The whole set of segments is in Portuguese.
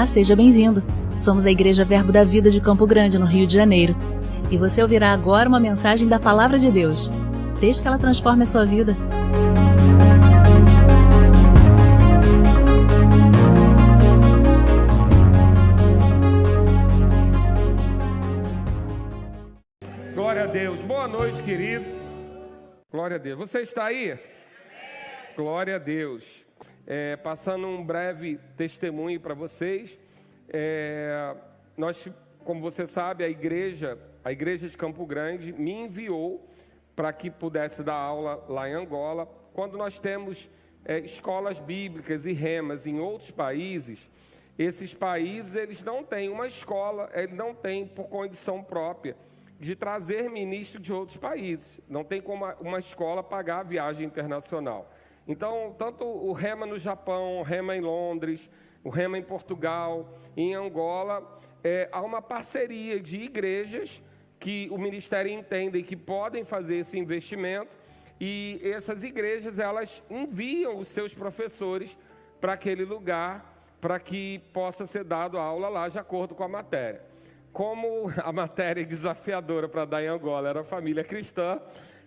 Olá, seja bem-vindo. Somos a Igreja Verbo da Vida de Campo Grande, no Rio de Janeiro. E você ouvirá agora uma mensagem da Palavra de Deus. Desde que ela transforme a sua vida. Glória a Deus. Boa noite, querido. Glória a Deus. Você está aí? Glória a Deus. Passando um breve testemunho para vocês. Nós, como você sabe, a igreja de Campo Grande me enviou para que pudesse dar aula lá em Angola. Quando nós temos escolas bíblicas e remas em outros países, esses países eles não têm uma escola, eles não têm por condição própria de trazer ministros de outros países. Não tem como uma escola pagar a viagem internacional. Então, tanto o rema no Japão, o rema em Londres, o rema em Portugal, em Angola, há uma parceria de igrejas que o ministério entende que podem fazer esse investimento, e essas igrejas elas enviam os seus professores para aquele lugar, para que possa ser dado a aula lá de acordo com a matéria. Como a matéria desafiadora para dar em Angola era a família cristã,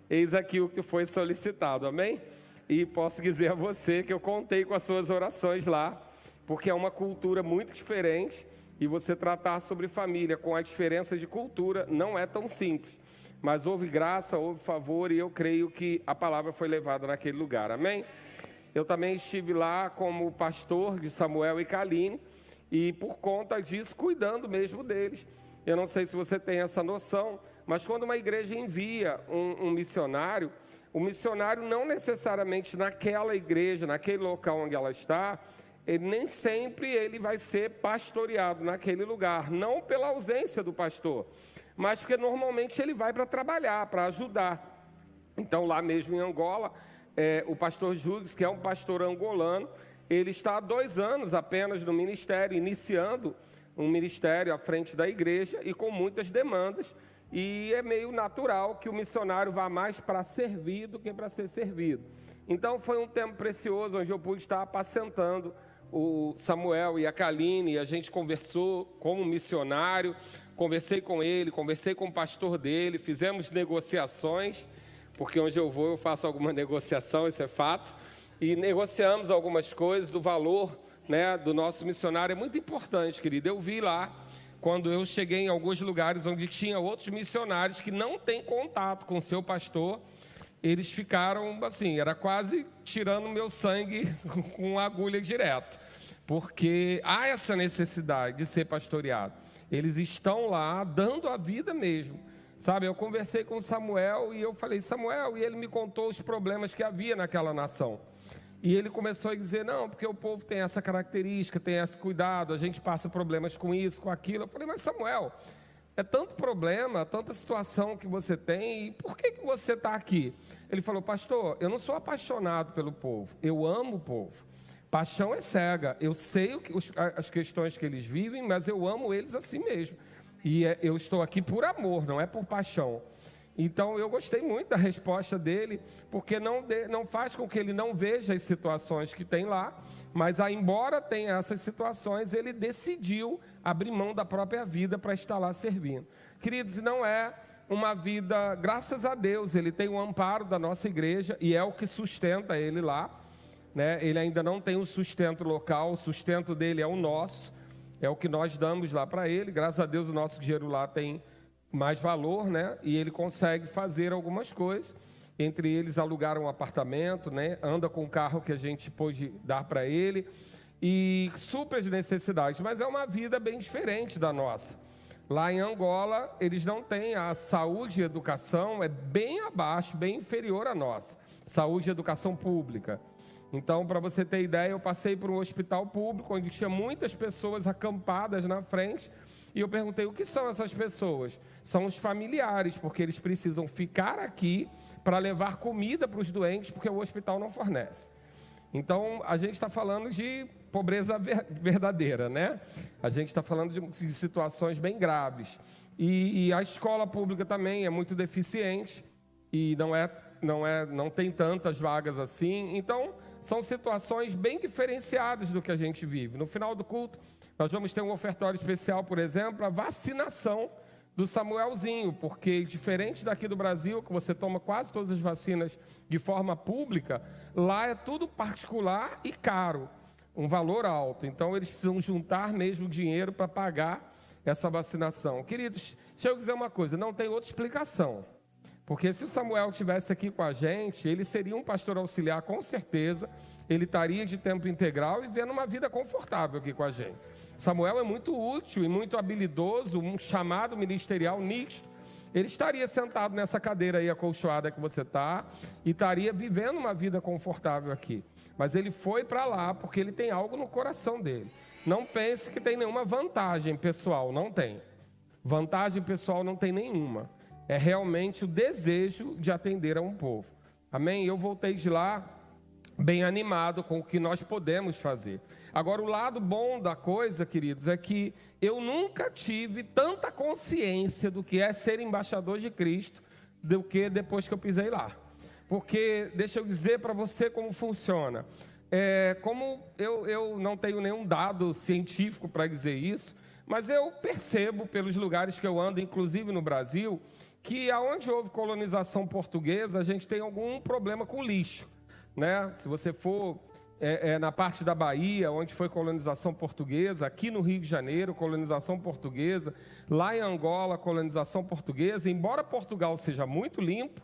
eis aqui o que foi solicitado, amém? E posso dizer a você que eu contei com as suas orações lá, porque é uma cultura muito diferente, e você tratar sobre família com a diferença de cultura não é tão simples. Mas houve graça, houve favor, e eu creio que a palavra foi levada naquele lugar, amém? Eu também estive lá como pastor de Samuel e Kaline, e por conta disso, cuidando mesmo deles. Eu não sei se você tem essa noção, mas quando uma igreja envia um missionário, o missionário não necessariamente naquela igreja, naquele local onde ela está, nem sempre ele vai ser pastoreado naquele lugar, não pela ausência do pastor, mas porque normalmente ele vai para trabalhar, para ajudar. Então lá mesmo em Angola, o pastor Júlio, que é um pastor angolano, ele está há 2 anos apenas no ministério, iniciando um ministério à frente da igreja e com muitas demandas. E é meio natural que o missionário vá mais para servir do que para ser servido. Então foi um tempo precioso onde eu pude estar apacentando o Samuel e a Kaline, e a gente conversou como missionário, conversei com ele, conversei com o pastor dele, fizemos negociações, porque onde eu vou eu faço alguma negociação, isso é fato. E negociamos algumas coisas do valor, né, do nosso missionário. É muito importante, querido. Eu vi lá, quando eu cheguei em alguns lugares onde tinha outros missionários que não têm contato com o seu pastor, eles ficaram assim, era quase tirando meu sangue com uma agulha direto. Porque há essa necessidade de ser pastoreado. Eles estão lá dando a vida mesmo. Sabe, eu conversei com Samuel e eu falei, Samuel, e ele me contou os problemas que havia naquela nação. E ele começou a dizer, não, porque o povo tem essa característica, tem esse cuidado, a gente passa problemas com isso, com aquilo. Eu falei, mas Samuel, é tanto problema, tanta situação que você tem, e por que você está aqui? Ele falou, pastor, eu não sou apaixonado pelo povo, eu amo o povo. Paixão é cega, eu sei as questões que eles vivem, mas eu amo eles assim mesmo. E eu estou aqui por amor, não é por paixão. Então, eu gostei muito da resposta dele, porque não faz com que ele não veja as situações que tem lá, mas, embora tenha essas situações, ele decidiu abrir mão da própria vida para estar lá servindo. Queridos, não é uma vida, graças a Deus, ele tem o amparo da nossa igreja, e é o que sustenta ele lá, né? Ele ainda não tem um sustento local, o sustento dele é o nosso, é o que nós damos lá para ele. Graças a Deus, o nosso dinheiro lá tem mais valor, né? E ele consegue fazer algumas coisas, entre eles alugar um apartamento, né? Anda com o carro que a gente pôde dar para ele e supra as necessidades, mas é uma vida bem diferente da nossa. Lá em Angola, eles não têm a saúde e educação, é bem abaixo, bem inferior à nossa, saúde e educação pública. Então, para você ter ideia, eu passei por um hospital público, onde tinha muitas pessoas acampadas na frente, e eu perguntei, o que são essas pessoas? São os familiares, porque eles precisam ficar aqui para levar comida para os doentes, porque o hospital não fornece. Então, a gente está falando de pobreza verdadeira, né? A gente está falando de situações bem graves. E a escola pública também é muito deficiente, e não tem tantas vagas assim. Então, são situações bem diferenciadas do que a gente vive. No final do culto, Nós vamos ter um ofertório especial, por exemplo, para vacinação do Samuelzinho, porque diferente daqui do Brasil, que você toma quase todas as vacinas de forma pública, lá é tudo particular e caro, um valor alto. Então, eles precisam juntar mesmo dinheiro para pagar essa vacinação. Queridos, deixa eu dizer uma coisa, não tem outra explicação. Porque se o Samuel estivesse aqui com a gente, ele seria um pastor auxiliar, com certeza. Ele estaria de tempo integral e vivendo uma vida confortável aqui com a gente. Samuel é muito útil e muito habilidoso, um chamado ministerial nítido. Ele estaria sentado nessa cadeira aí acolchoada que você está e estaria vivendo uma vida confortável aqui. Mas ele foi para lá porque ele tem algo no coração dele. Não pense que tem nenhuma vantagem pessoal, não tem. Vantagem pessoal não tem nenhuma. É realmente o desejo de atender a um povo. Amém? Eu voltei de lá bem animado com o que nós podemos fazer. Agora, o lado bom da coisa, queridos, é que eu nunca tive tanta consciência do que é ser embaixador de Cristo do que depois que eu pisei lá. Porque, deixa eu dizer para você como funciona. Como eu não tenho nenhum dado científico para dizer isso, mas eu percebo pelos lugares que eu ando, inclusive no Brasil, que aonde houve colonização portuguesa, a gente tem algum problema com lixo, né? Se você for na parte da Bahia, onde foi colonização portuguesa, aqui no Rio de Janeiro, colonização portuguesa, lá em Angola, colonização portuguesa, embora Portugal seja muito limpo,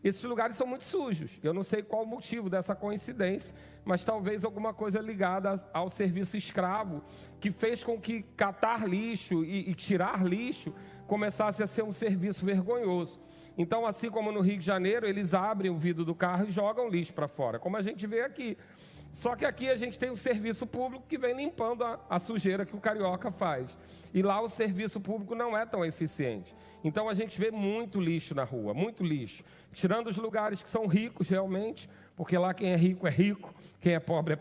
esses lugares são muito sujos. Eu não sei qual o motivo dessa coincidência, mas talvez alguma coisa ligada ao serviço escravo, que fez com que catar lixo e tirar lixo começasse a ser um serviço vergonhoso. Então, assim como no Rio de Janeiro, eles abrem o vidro do carro e jogam lixo para fora, como a gente vê aqui. Só que aqui a gente tem um serviço público que vem limpando a sujeira que o carioca faz. E lá o serviço público não é tão eficiente. Então a gente vê muito lixo na rua, muito lixo. Tirando os lugares que são ricos realmente, porque lá quem é rico, quem é pobre,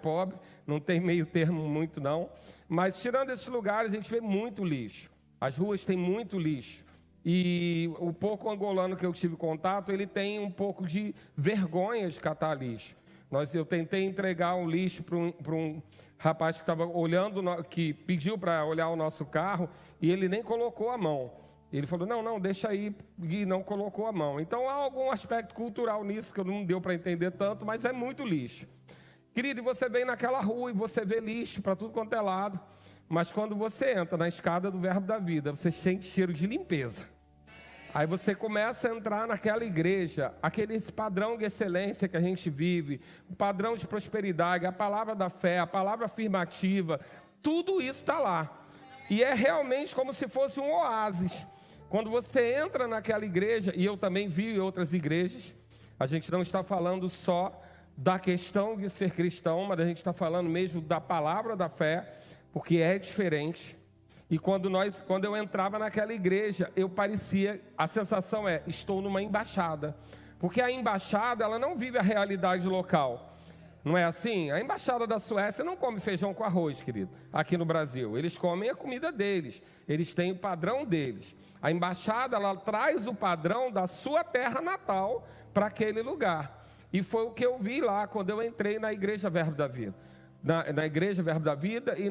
não tem meio termo muito não. Mas tirando esses lugares a gente vê muito lixo. As ruas têm muito lixo. E o pouco angolano que eu tive contato, ele tem um pouco de vergonha de catar lixo. Eu tentei entregar um lixo para um rapaz que estava olhando, que pediu para olhar o nosso carro, e ele nem colocou a mão. Ele falou, não, deixa aí, e não colocou a mão. Então há algum aspecto cultural nisso que não deu para entender tanto, mas é muito lixo. Querido, e você vem naquela rua e você vê lixo para tudo quanto é lado, mas quando você entra na escada do Verbo da Vida, você sente cheiro de limpeza. Aí você começa a entrar naquela igreja, aquele padrão de excelência que a gente vive, o padrão de prosperidade, a palavra da fé, a palavra afirmativa, tudo isso está lá. E é realmente como se fosse um oásis. Quando você entra naquela igreja, e eu também vi em outras igrejas, a gente não está falando só da questão de ser cristão, mas a gente está falando mesmo da palavra da fé, porque é diferente. E quando eu entrava naquela igreja, a sensação estou numa embaixada. Porque a embaixada, ela não vive a realidade local. Não é assim? A embaixada da Suécia não come feijão com arroz, querido, aqui no Brasil. Eles comem a comida deles, eles têm o padrão deles. A embaixada, ela traz o padrão da sua terra natal para aquele lugar. E foi o que eu vi lá quando eu entrei na Igreja Verbo da Vida. Na Igreja Verbo da Vida e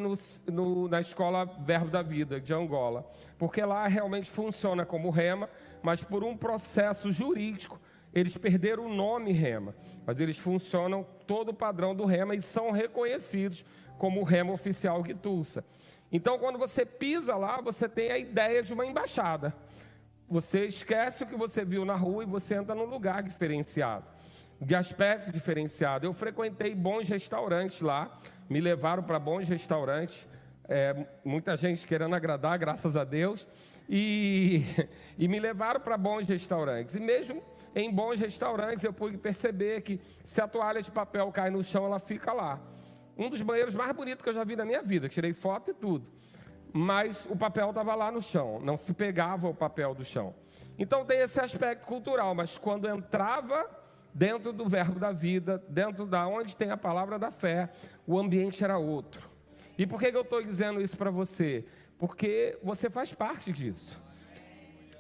na Escola Verbo da Vida de Angola. Porque lá realmente funciona como Rema, mas por um processo jurídico, eles perderam o nome Rema. Mas eles funcionam todo o padrão do Rema e são reconhecidos como o Rema oficial de Tulsa. Então, quando você pisa lá, você tem a ideia de uma embaixada. Você esquece o que você viu na rua e você entra num lugar diferenciado, de aspecto diferenciado. Eu frequentei bons restaurantes lá, me levaram para bons restaurantes, muita gente querendo agradar, graças a Deus, e me levaram para bons restaurantes. E mesmo em bons restaurantes eu pude perceber que se a toalha de papel cai no chão, ela fica lá. Um dos banheiros mais bonitos que eu já vi na minha vida, tirei foto e tudo. Mas o papel estava lá no chão, não se pegava o papel do chão. Então tem esse aspecto cultural, mas quando entrava dentro do Verbo da Vida, dentro da onde tem a palavra da fé, o ambiente era outro. E por que eu estou dizendo isso para você? Porque você faz parte disso.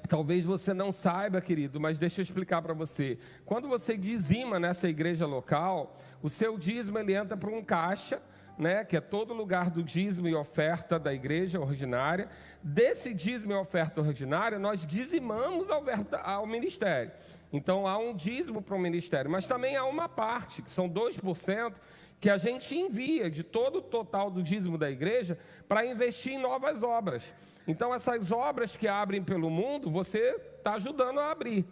Talvez você não saiba, querido, mas deixa eu explicar para você. Quando você dizima nessa igreja local, o seu dízimo ele entra para um caixa né, que é todo lugar do dízimo e oferta da igreja ordinária. Desse dízimo e oferta ordinária, nós dizimamos ao ministério. Então, há um dízimo para o ministério, mas também há uma parte, que são 2%, que a gente envia de todo o total do dízimo da igreja para investir em novas obras. Então, essas obras que abrem pelo mundo, você está ajudando a abrir.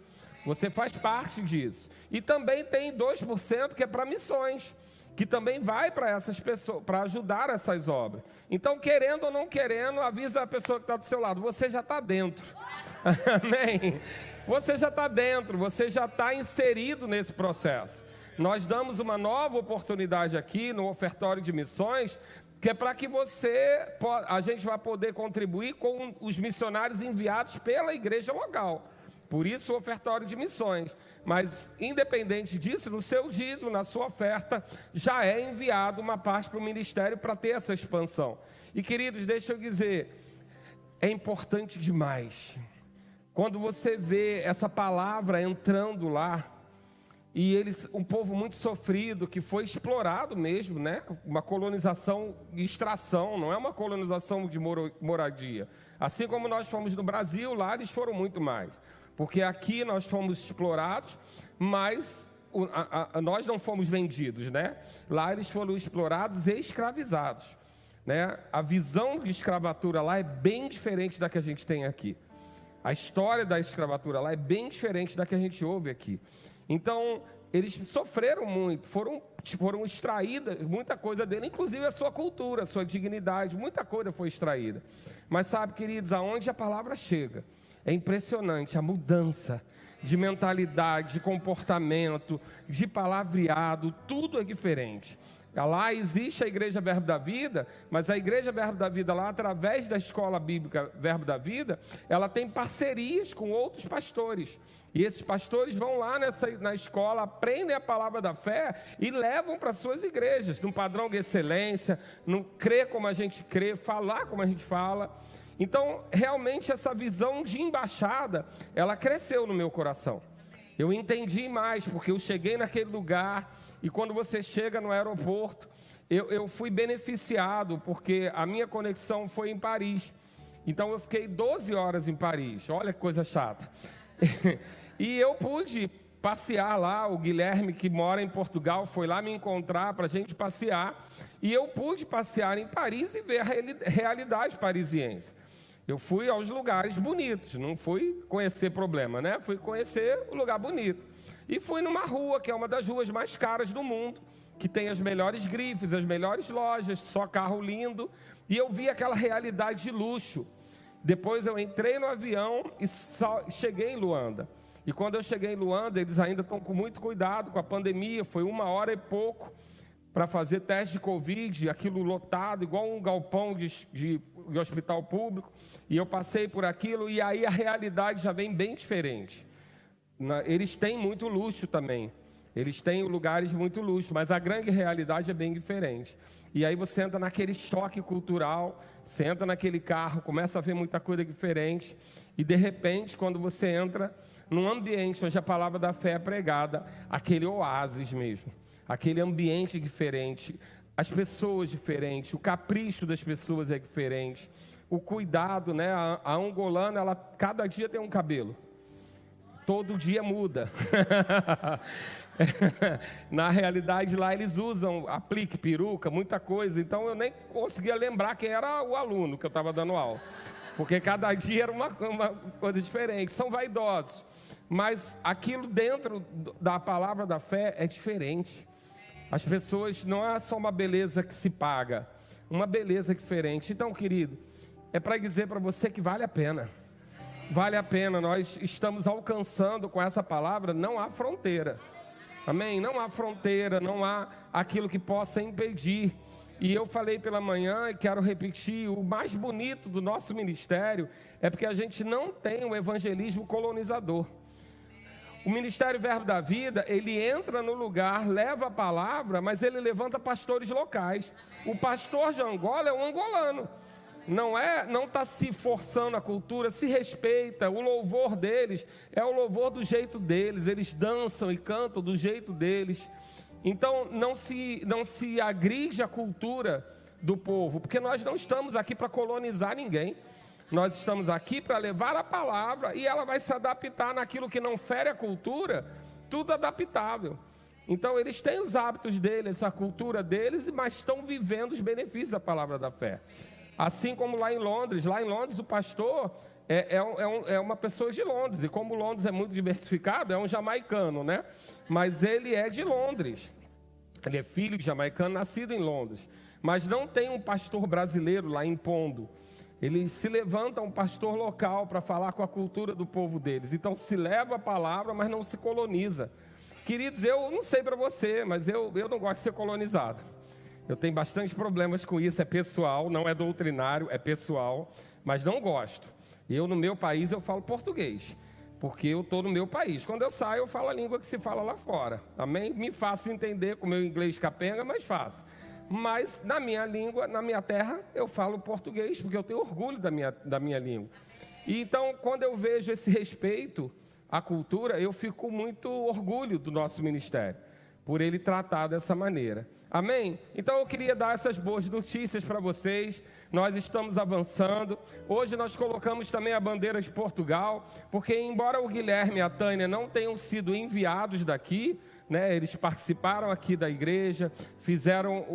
Você faz parte disso. E também tem 2% que é para missões, que também vai para essas pessoas, para ajudar essas obras. Então, querendo ou não querendo, avisa a pessoa que está do seu lado, você já está dentro. Amém? Você já está dentro, você já está inserido nesse processo. Nós damos uma nova oportunidade aqui no ofertório de missões, que é para que a gente vai poder contribuir com os missionários enviados pela igreja local. Por isso o ofertório de missões. Mas, independente disso, no seu dízimo, na sua oferta, já é enviado uma parte para o ministério para ter essa expansão. E, queridos, deixa eu dizer, é importante demais. Quando você vê essa palavra entrando lá, e um povo muito sofrido, que foi explorado mesmo, né? Uma colonização e extração, não é uma colonização de moradia. Assim como nós fomos no Brasil, lá eles foram muito mais. Porque aqui nós fomos explorados, mas nós não fomos vendidos, né? Lá eles foram explorados e escravizados, né? A visão de escravatura lá é bem diferente da que a gente tem aqui. A história da escravatura lá é bem diferente da que a gente ouve aqui. Então, eles sofreram muito, foram extraídas muita coisa dele, inclusive a sua cultura, a sua dignidade, muita coisa foi extraída. Mas sabe, queridos, aonde a palavra chega, é impressionante a mudança de mentalidade, de comportamento, de palavreado, tudo é diferente. Lá existe a Igreja Verbo da Vida, mas a Igreja Verbo da Vida lá, através da Escola Bíblica Verbo da Vida, ela tem parcerias com outros pastores. E esses pastores vão lá na escola, aprendem a palavra da fé e levam para suas igrejas, num padrão de excelência, no crer como a gente crê, falar como a gente fala. Então, realmente, essa visão de embaixada, ela cresceu no meu coração. Eu entendi mais, porque eu cheguei naquele lugar, e quando você chega no aeroporto, eu fui beneficiado, porque a minha conexão foi em Paris. Então, eu fiquei 12 horas em Paris. Olha que coisa chata. E eu pude passear lá. O Guilherme, que mora em Portugal, foi lá me encontrar para a gente passear. E eu pude passear em Paris e ver a realidade parisiense. Eu fui aos lugares bonitos, não fui conhecer problema, né? Fui conhecer o lugar bonito. E fui numa rua, que é uma das ruas mais caras do mundo, que tem as melhores grifes, as melhores lojas, só carro lindo. E eu vi aquela realidade de luxo. Depois eu entrei no avião e cheguei em Luanda. E quando eu cheguei em Luanda, eles ainda estão com muito cuidado com a pandemia. Foi 1 hora e pouco para fazer teste de Covid, aquilo lotado, igual um galpão de hospital público. E eu passei por aquilo e aí a realidade já vem bem diferente. Eles têm muito luxo também. Eles têm lugares muito luxo, mas a grande realidade é bem diferente. E aí você entra naquele choque cultural, você entra naquele carro, começa a ver muita coisa diferente. E de repente, quando você entra num ambiente onde a palavra da fé é pregada, aquele oásis mesmo, aquele ambiente diferente, as pessoas diferentes, o capricho das pessoas é diferente, o cuidado, né? A angolana, ela cada dia tem um cabelo, todo dia muda. Na realidade lá eles usam aplique, peruca, muita coisa. Então eu nem conseguia lembrar quem era o aluno que eu estava dando aula, porque cada dia era uma coisa diferente. São vaidosos, mas aquilo dentro da palavra da fé é diferente. As pessoas, não é só uma beleza que se paga, uma beleza diferente. Então, querido, é para dizer para você que vale a pena. Vale a pena, nós estamos alcançando com essa palavra, não há fronteira. Amém? Não há fronteira, não há aquilo que possa impedir. E eu falei pela manhã e quero repetir, o mais bonito do nosso ministério é porque a gente não tem um evangelismo colonizador. O Ministério Verbo da Vida, ele entra no lugar, leva a palavra, mas ele levanta pastores locais. O pastor de Angola é um angolano. Não está se forçando a cultura, se respeita. O louvor deles é o louvor do jeito deles. Eles dançam e cantam do jeito deles. Então, não se agride a cultura do povo, porque nós não estamos aqui para colonizar ninguém. Nós estamos aqui para levar a palavra e ela vai se adaptar naquilo que não fere a cultura, tudo adaptável. Então, eles têm os hábitos deles, a cultura deles, mas estão vivendo os benefícios da palavra da fé. Assim como lá em Londres o pastor é uma pessoa de Londres, e como Londres é muito diversificado, é um jamaicano, né? Mas ele é de Londres, ele é filho de jamaicano, nascido em Londres, mas não tem um pastor brasileiro lá impondo. Ele se levanta um pastor local para falar com a cultura do povo deles. Então se leva a palavra, mas não se coloniza. Queridos, eu não sei para você, mas eu não gosto de ser colonizado. Eu tenho bastante problemas com isso, é pessoal, não é doutrinário, é pessoal, mas não gosto. Eu, no meu país, eu falo português, porque eu estou no meu país. Quando eu saio, eu falo a língua que se fala lá fora, amém? Me faço entender com o meu inglês capenga, mas faço. Mas na minha língua, na minha terra, eu falo português, porque eu tenho orgulho da minha língua. E então, quando eu vejo esse respeito à cultura, eu fico com muito orgulho do nosso ministério, por ele tratar dessa maneira. Amém? Então eu queria dar essas boas notícias para vocês. Nós estamos avançando. Hoje nós colocamos também a bandeira de Portugal, porque embora o Guilherme e a Tânia não tenham sido enviados daqui, né, eles participaram aqui da igreja, fizeram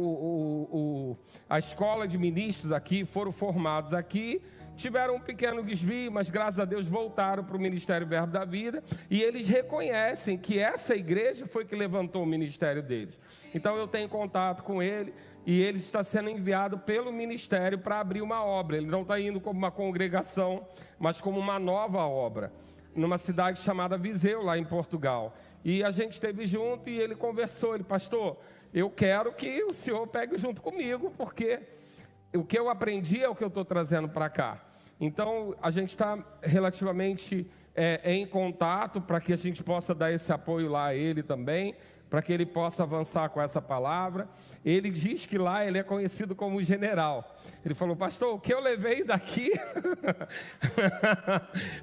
a escola de ministros aqui, foram formados aqui, tiveram um pequeno desvio, mas graças a Deus voltaram para o Ministério Verbo da Vida, e eles reconhecem que essa igreja foi que levantou o ministério deles. Então eu tenho contato com ele, e ele está sendo enviado pelo ministério para abrir uma obra. Ele não está indo como uma congregação, mas como uma nova obra, numa cidade chamada Viseu, lá em Portugal. E a gente esteve junto e ele conversou, ele: pastor, eu quero que o senhor pegue junto comigo, porque o que eu aprendi é o que eu estou trazendo para cá. Então, a gente está relativamente em contato para que a gente possa dar esse apoio lá a ele também, para que ele possa avançar com essa palavra. Ele diz que lá ele é conhecido como general. Ele falou: pastor, o que eu levei daqui,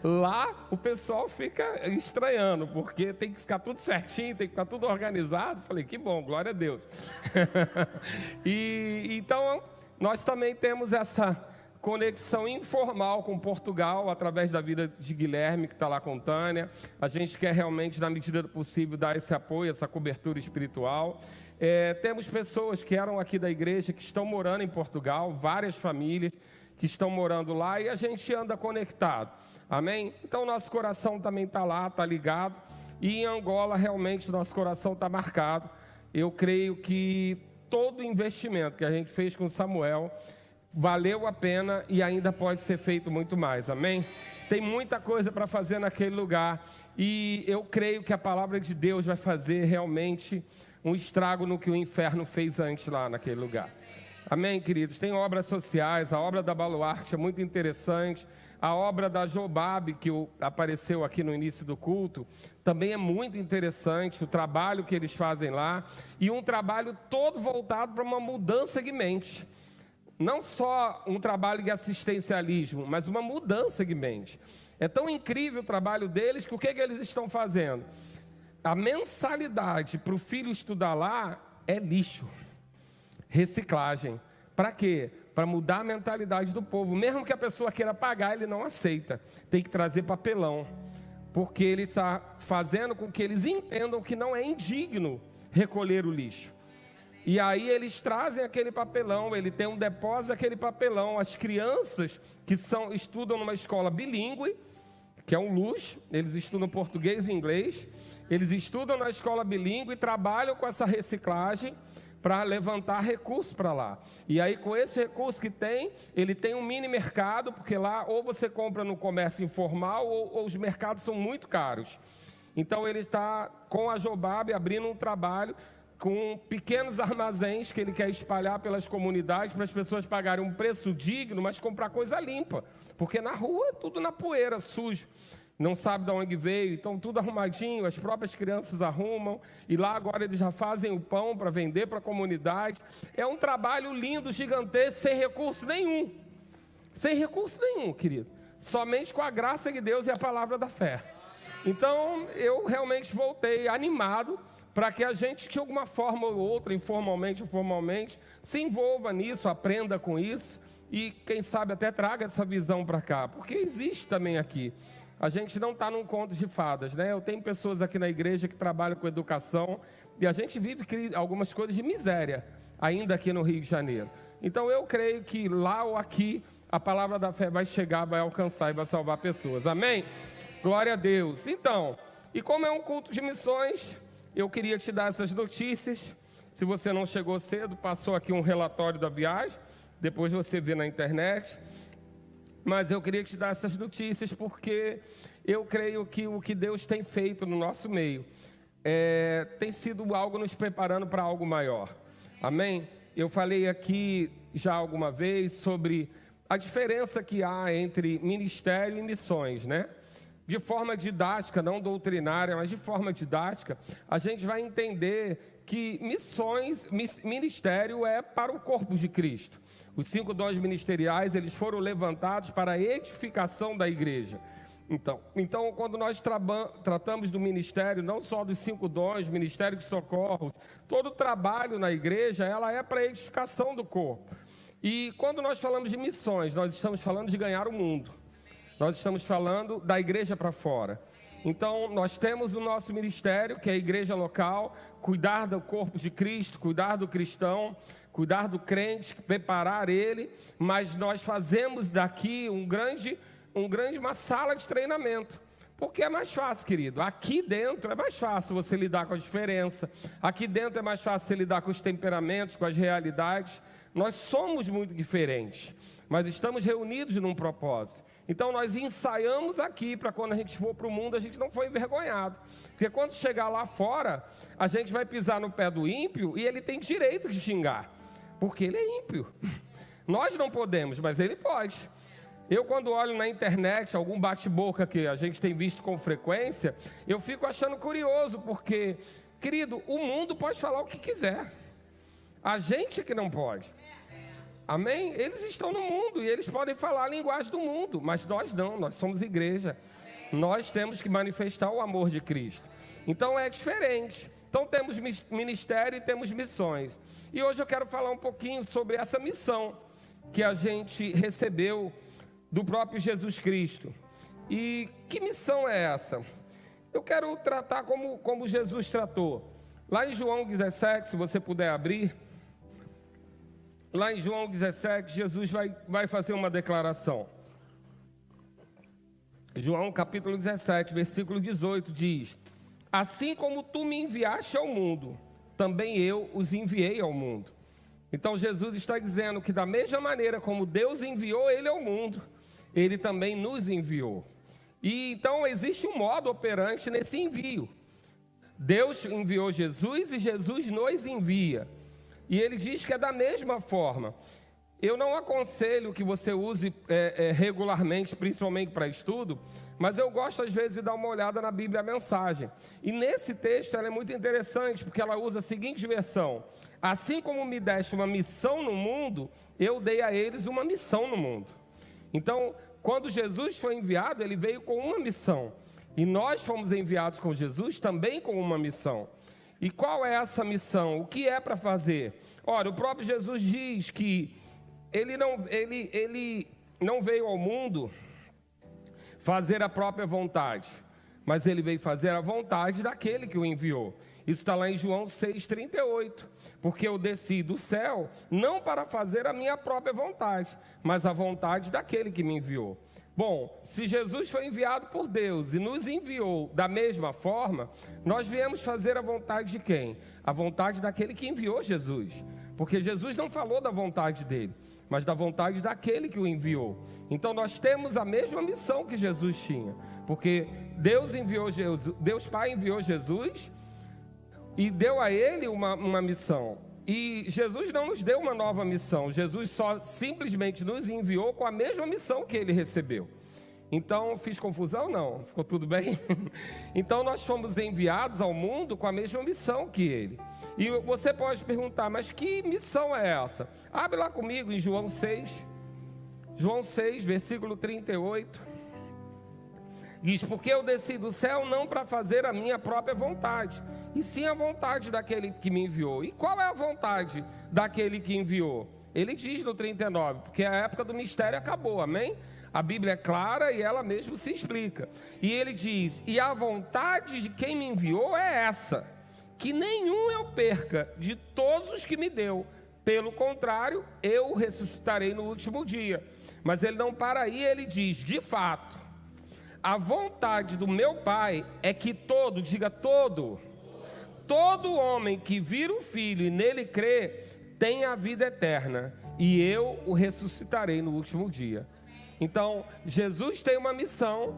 lá o pessoal fica estranhando, porque tem que ficar tudo certinho, tem que ficar tudo organizado. Falei: que bom, glória a Deus. Então, nós também temos essa conexão informal com Portugal, através da vida de Guilherme, que está lá com Tânia. A gente quer realmente, na medida do possível, dar esse apoio, essa cobertura espiritual. Temos pessoas que eram aqui da igreja, que estão morando em Portugal, várias famílias que estão morando lá, e a gente anda conectado, amém? Então, nosso coração também está lá, está ligado, e em Angola, realmente, nosso coração está marcado. Eu creio que todo o investimento que a gente fez com Samuel valeu a pena e ainda pode ser feito muito mais, amém? Tem muita coisa para fazer naquele lugar, e eu creio que a palavra de Deus vai fazer realmente um estrago no que o inferno fez antes lá naquele lugar. Amém, queridos? Tem obras sociais, a obra da Baluarte é muito interessante, a obra da Jobabe, que apareceu aqui no início do culto, também é muito interessante, o trabalho que eles fazem lá, e um trabalho todo voltado para uma mudança de mente. Não só um trabalho de assistencialismo, mas uma mudança de mente. É tão incrível o trabalho deles que o que eles estão fazendo? A mensalidade para o filho estudar lá é lixo, reciclagem. Para quê? Para mudar a mentalidade do povo. Mesmo que a pessoa queira pagar, ele não aceita. Tem que trazer papelão, porque ele está fazendo com que eles entendam que não é indigno recolher o lixo. E aí eles trazem aquele papelão, ele tem um depósito daquele papelão. As crianças que estudam numa escola bilíngue, que é um luxo, eles estudam português e inglês, eles estudam na escola bilíngue e trabalham com essa reciclagem para levantar recursos para lá. E aí, com esse recurso que tem, ele tem um mini mercado, porque lá ou você compra no comércio informal ou os mercados são muito caros. Então ele está com a Jobabe abrindo um trabalho com pequenos armazéns que ele quer espalhar pelas comunidades para as pessoas pagarem um preço digno, mas comprar coisa limpa, porque na rua tudo na poeira, sujo, não sabe de onde veio, então tudo arrumadinho, as próprias crianças arrumam, e lá agora eles já fazem o pão para vender para a comunidade. É um trabalho lindo, gigantesco, sem recurso nenhum, querido, somente com a graça de Deus e a palavra da fé. Então eu realmente voltei animado para que a gente, de alguma forma ou outra, informalmente ou formalmente, se envolva nisso, aprenda com isso e, quem sabe, até traga essa visão para cá, porque existe também aqui. A gente não está num conto de fadas, né? Eu tenho pessoas aqui na igreja que trabalham com educação e a gente vive algumas coisas de miséria, ainda aqui no Rio de Janeiro. Então eu creio que lá ou aqui a palavra da fé vai chegar, vai alcançar e vai salvar pessoas. Amém? Glória a Deus. Então, e como é um culto de missões, eu queria te dar essas notícias. Se você não chegou cedo, passou aqui um relatório da viagem, depois você vê na internet. Mas eu queria te dar essas notícias porque eu creio que o que Deus tem feito no nosso meio tem sido algo nos preparando para algo maior. Amém? Eu falei aqui já alguma vez sobre a diferença que há entre ministério e missões, né? De forma didática, não doutrinária, mas de forma didática, a gente vai entender que ministério é para o corpo de Cristo. Os 5 dons ministeriais, eles foram levantados para a edificação da igreja. Então quando nós tratamos do ministério, não só dos 5 dons, ministério de socorro, todo o trabalho na igreja, ela é para a edificação do corpo. E quando nós falamos de missões, nós estamos falando de ganhar o mundo. Nós estamos falando da igreja para fora. Então, nós temos o nosso ministério, que é a igreja local, cuidar do corpo de Cristo, cuidar do cristão, cuidar do crente, preparar ele, mas nós fazemos daqui uma sala de treinamento. Porque é mais fácil, querido. Aqui dentro é mais fácil você lidar com a diferença. Aqui dentro é mais fácil você lidar com os temperamentos, com as realidades. Nós somos muito diferentes, mas estamos reunidos num propósito. Então nós ensaiamos aqui para quando a gente for para o mundo, a gente não for envergonhado. Porque quando chegar lá fora, a gente vai pisar no pé do ímpio e ele tem direito de xingar. Porque ele é ímpio. Nós não podemos, mas ele pode. Eu, quando olho na internet algum bate-boca que a gente tem visto com frequência, eu fico achando curioso, porque, querido, o mundo pode falar o que quiser. A gente é que não pode. Amém? Eles estão no mundo e eles podem falar a linguagem do mundo, mas nós não, nós somos igreja. Nós temos que manifestar o amor de Cristo. Então é diferente. Então temos ministério e temos missões. E hoje eu quero falar um pouquinho sobre essa missão que a gente recebeu do próprio Jesus Cristo. E que missão é essa? Eu quero tratar como Jesus tratou. Lá em João 17, se você puder abrir. Lá em João 17, Jesus vai fazer uma declaração. João capítulo 17, versículo 18 diz: assim como tu me enviaste ao mundo, também eu os enviei ao mundo. Então Jesus está dizendo que da mesma maneira como Deus enviou ele ao mundo, ele também nos enviou. E então existe um modo operante nesse envio. Deus enviou Jesus e Jesus nos envia. E ele diz que é da mesma forma. Eu não aconselho que você use regularmente, principalmente para estudo, mas eu gosto às vezes de dar uma olhada na Bíblia, a mensagem. E nesse texto ela é muito interessante, porque ela usa a seguinte versão: assim como me deste uma missão no mundo, eu dei a eles uma missão no mundo. Então, quando Jesus foi enviado, ele veio com uma missão. E nós fomos enviados com Jesus também com uma missão. E qual é essa missão? O que é para fazer? Ora, o próprio Jesus diz que ele não veio ao mundo fazer a própria vontade, mas ele veio fazer a vontade daquele que o enviou. Isso está lá em João 6,38. Porque eu desci do céu não para fazer a minha própria vontade, mas a vontade daquele que me enviou. Bom, se Jesus foi enviado por Deus e nos enviou da mesma forma, nós viemos fazer a vontade de quem? A vontade daquele que enviou Jesus. Porque Jesus não falou da vontade dele, mas da vontade daquele que o enviou. Então nós temos a mesma missão que Jesus tinha. Porque Deus Pai enviou Jesus e deu a ele uma missão. E Jesus não nos deu uma nova missão. Jesus só simplesmente nos enviou com a mesma missão que ele recebeu. Então, fiz confusão? Não. Ficou tudo bem? Então, nós fomos enviados ao mundo com a mesma missão que ele. E você pode perguntar, mas que missão é essa? Abre lá comigo em João 6. João 6, versículo 38. Diz, porque eu desci do céu não para fazer a minha própria vontade, e sim a vontade daquele que me enviou. E qual é a vontade daquele que enviou? Ele diz no 39, porque a época do mistério acabou, amém? A Bíblia é clara e ela mesmo se explica. E ele diz, e a vontade de quem me enviou é essa, que nenhum eu perca de todos os que me deu. Pelo contrário, eu o ressuscitarei no último dia. Mas ele não para aí, ele diz, de fato, a vontade do meu Pai é que todo homem que vira o Filho e nele crê, tem a vida eterna, e eu o ressuscitarei no último dia. Então, Jesus tem uma missão,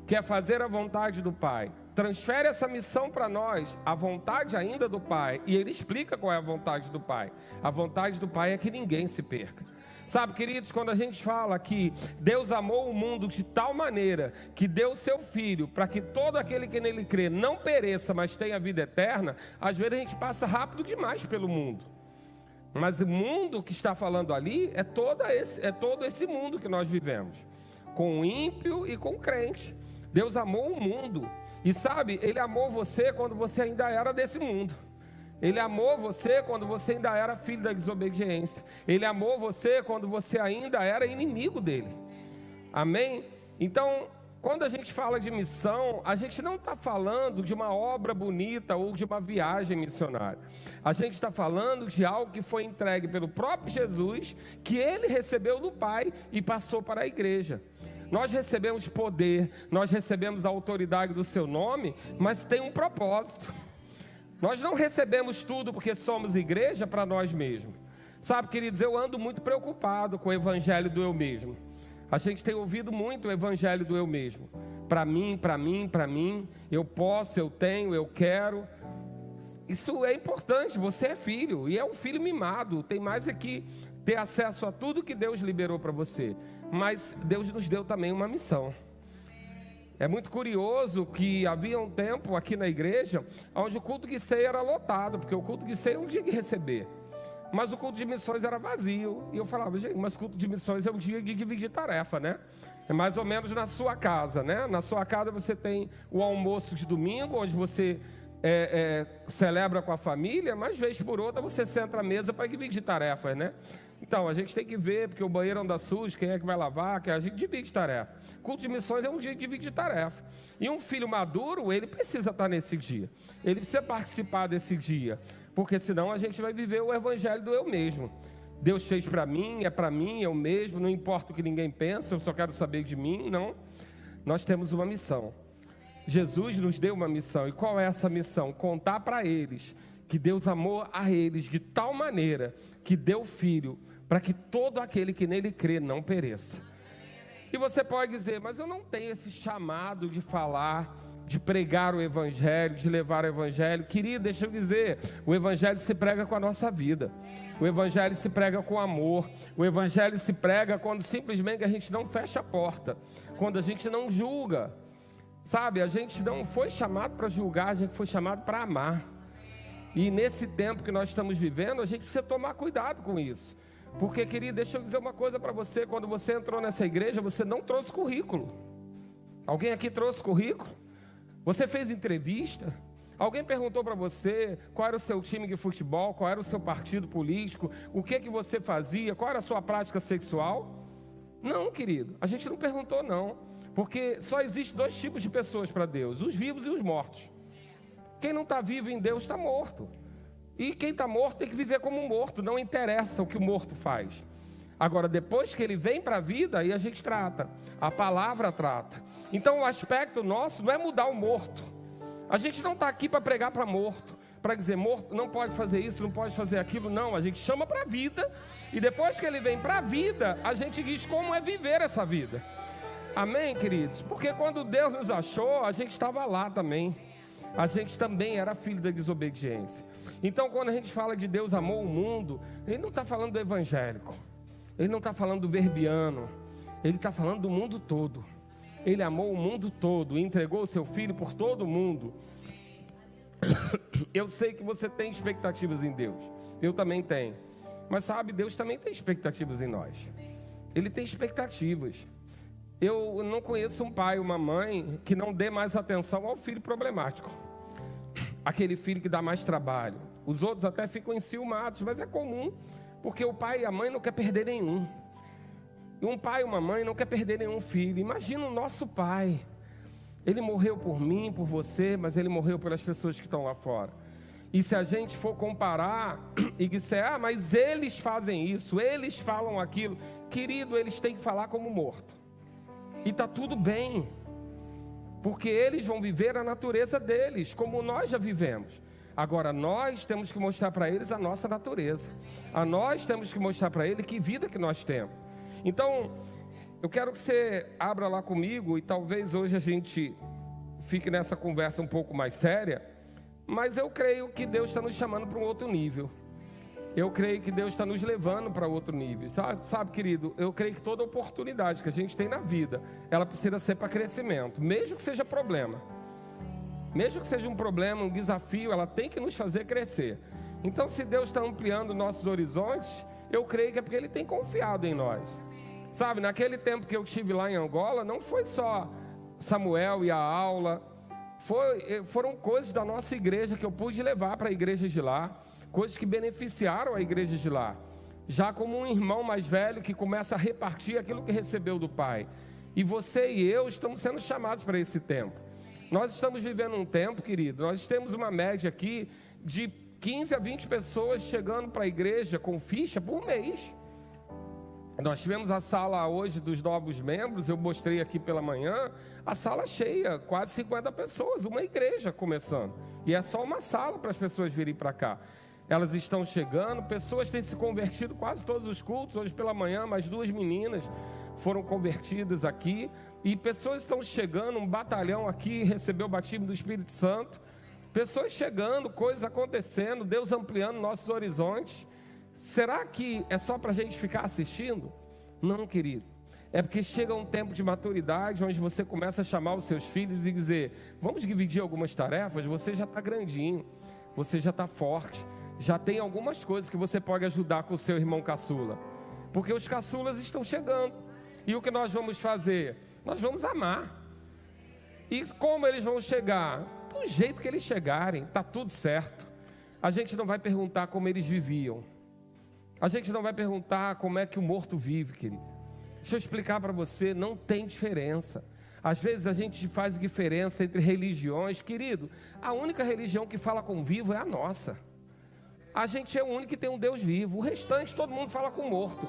que é fazer a vontade do Pai. Transfere essa missão para nós, a vontade ainda do Pai, e ele explica qual é a vontade do Pai. A vontade do Pai é que ninguém se perca. Sabe, queridos, quando a gente fala que Deus amou o mundo de tal maneira que deu o seu Filho para que todo aquele que nele crê não pereça, mas tenha vida eterna, às vezes a gente passa rápido demais pelo mundo. Mas o mundo que está falando ali é todo esse mundo que nós vivemos, com o ímpio e com o crente. Deus amou o mundo, e sabe, Ele amou você quando você ainda era desse mundo. Ele amou você quando você ainda era filho da desobediência. Ele amou você quando você ainda era inimigo dele. Amém? Então, quando a gente fala de missão, a gente não está falando de uma obra bonita ou de uma viagem missionária. A gente está falando de algo que foi entregue pelo próprio Jesus, que ele recebeu do Pai e passou para a igreja. Nós recebemos poder, nós recebemos a autoridade do seu nome, mas tem um propósito. Nós não recebemos tudo porque somos igreja para nós mesmos. Sabe, queridos, eu ando muito preocupado com o evangelho do eu mesmo. A gente tem ouvido muito o evangelho do eu mesmo. Para mim, eu posso, eu tenho, eu quero. Isso é importante, você é filho, e é um filho mimado. Tem mais é que ter acesso a tudo que Deus liberou para você. Mas Deus nos deu também uma missão. É muito curioso que havia um tempo aqui na igreja onde o culto de ceia era lotado, porque o culto de ceia é um dia de receber. Mas o culto de missões era vazio. E eu falava, gente, mas culto de missões é um dia de dividir tarefa, né? É mais ou menos na sua casa, né? Na sua casa você tem o almoço de domingo, onde você celebra com a família, mas vez por outra você senta à mesa para dividir tarefas, né? Então, a gente tem que ver, porque o banheiro anda sujo, quem é que vai lavar, que a gente divide tarefa. Culto de missões é um dia de dividir tarefa. E um filho maduro, ele precisa estar nesse dia. Ele precisa participar desse dia. Porque senão a gente vai viver o evangelho do eu mesmo. Deus fez para mim, eu mesmo, não importa o que ninguém pensa, eu só quero saber de mim. Não, nós temos uma missão. Jesus nos deu uma missão. E qual é essa missão? Contar para eles que Deus amou a eles de tal maneira que deu o Filho para que todo aquele que nele crê não pereça. E você pode dizer, mas eu não tenho esse chamado de falar, de pregar o evangelho, de levar o evangelho. Querido, deixa eu dizer, o evangelho se prega com a nossa vida. O evangelho se prega com amor. O evangelho se prega quando simplesmente a gente não fecha a porta, quando a gente não julga. Sabe, a gente não foi chamado para julgar, a gente foi chamado para amar. E nesse tempo que nós estamos vivendo, a gente precisa tomar cuidado com isso. Porque, querido, deixa eu dizer uma coisa para você. Quando você entrou nessa igreja, você não trouxe currículo. Alguém aqui trouxe currículo? Você fez entrevista? Alguém perguntou para você qual era o seu time de futebol, qual era o seu partido político, o que que você fazia, qual era a sua prática sexual? Não, querido, a gente não perguntou não. Porque só existe dois tipos de pessoas para Deus, os vivos e os mortos. Quem não está vivo em Deus está morto. E quem está morto tem que viver como um morto, não interessa o que o morto faz. Agora, depois que ele vem para a vida, aí a gente trata, a palavra trata. Então o aspecto nosso não é mudar o morto. A gente não está aqui para pregar para morto, para dizer morto não pode fazer isso, não pode fazer aquilo, não. A gente chama para a vida, e depois que ele vem para a vida, a gente diz como é viver essa vida. Amém, queridos? Porque quando Deus nos achou, a gente estava lá também. A gente também era filho da desobediência. Então, quando a gente fala de Deus amou o mundo, Ele não está falando do evangélico. Ele não está falando do verbiano. Ele está falando do mundo todo. Ele amou o mundo todo e entregou o seu Filho por todo o mundo. Eu sei que você tem expectativas em Deus. Eu também tenho. Mas sabe, Deus também tem expectativas em nós. Ele tem expectativas. Eu não conheço um pai ou uma mãe que não dê mais atenção ao filho problemático. Aquele filho que dá mais trabalho. Os outros até ficam enciumados, mas é comum, porque o pai e a mãe não querem perder nenhum. E um pai e uma mãe não querem perder nenhum filho. Imagina o nosso pai. Ele morreu por mim, por você, mas ele morreu pelas pessoas que estão lá fora. E se a gente for comparar e disser, mas eles fazem isso, eles falam aquilo, querido, eles têm que falar como morto. E está tudo bem, porque eles vão viver a natureza deles, como nós já vivemos. Agora, nós temos que mostrar para eles a nossa natureza. Nós temos que mostrar para eles que vida que nós temos. Então, eu quero que você abra lá comigo, e talvez hoje a gente fique nessa conversa um pouco mais séria, mas eu creio que Deus está nos chamando para um outro nível. Eu creio que Deus está nos levando para outro nível. Sabe, querido, eu creio que toda oportunidade que a gente tem na vida, ela precisa ser para crescimento, mesmo que seja problema. Mesmo que seja um problema, um desafio, ela tem que nos fazer crescer. Então, se Deus está ampliando nossos horizontes, eu creio que é porque Ele tem confiado em nós. Sabe, naquele tempo que eu estive lá em Angola, não foi só Samuel e a aula, foram coisas da nossa igreja que eu pude levar para a igreja de lá, coisas que beneficiaram a igreja de lá, já como um irmão mais velho que começa a repartir aquilo que recebeu do pai. E você e eu estamos sendo chamados para esse tempo. Nós estamos vivendo um tempo, querido, nós temos uma média aqui de 15 a 20 pessoas chegando para a igreja com ficha por mês. Nós tivemos a sala hoje dos novos membros, eu mostrei aqui pela manhã, a sala cheia, quase 50 pessoas, uma igreja começando. E é só uma sala para as pessoas virem para cá. Elas estão chegando, pessoas têm se convertido quase todos os cultos. Hoje pela manhã, mais 2 meninas foram convertidas aqui. E pessoas estão chegando, um batalhão aqui recebeu o batismo do Espírito Santo. Pessoas chegando, coisas acontecendo, Deus ampliando nossos horizontes. Será que é só para a gente ficar assistindo? Não, querido. É porque chega um tempo de maturidade, onde você começa a chamar os seus filhos e dizer, vamos dividir algumas tarefas, você já está grandinho, você já está forte, já tem algumas coisas que você pode ajudar com o seu irmão caçula. Porque os caçulas estão chegando. E o que nós vamos fazer? Nós vamos amar. E como eles vão chegar? Do jeito que eles chegarem, está tudo certo. A gente não vai perguntar como eles viviam. A gente não vai perguntar como é que o morto vive, querido. Deixa eu explicar para você, não tem diferença. Às vezes a gente faz diferença entre religiões. Querido, a única religião que fala com vivo é a nossa. A gente é o único que tem um Deus vivo. O restante todo mundo fala com morto.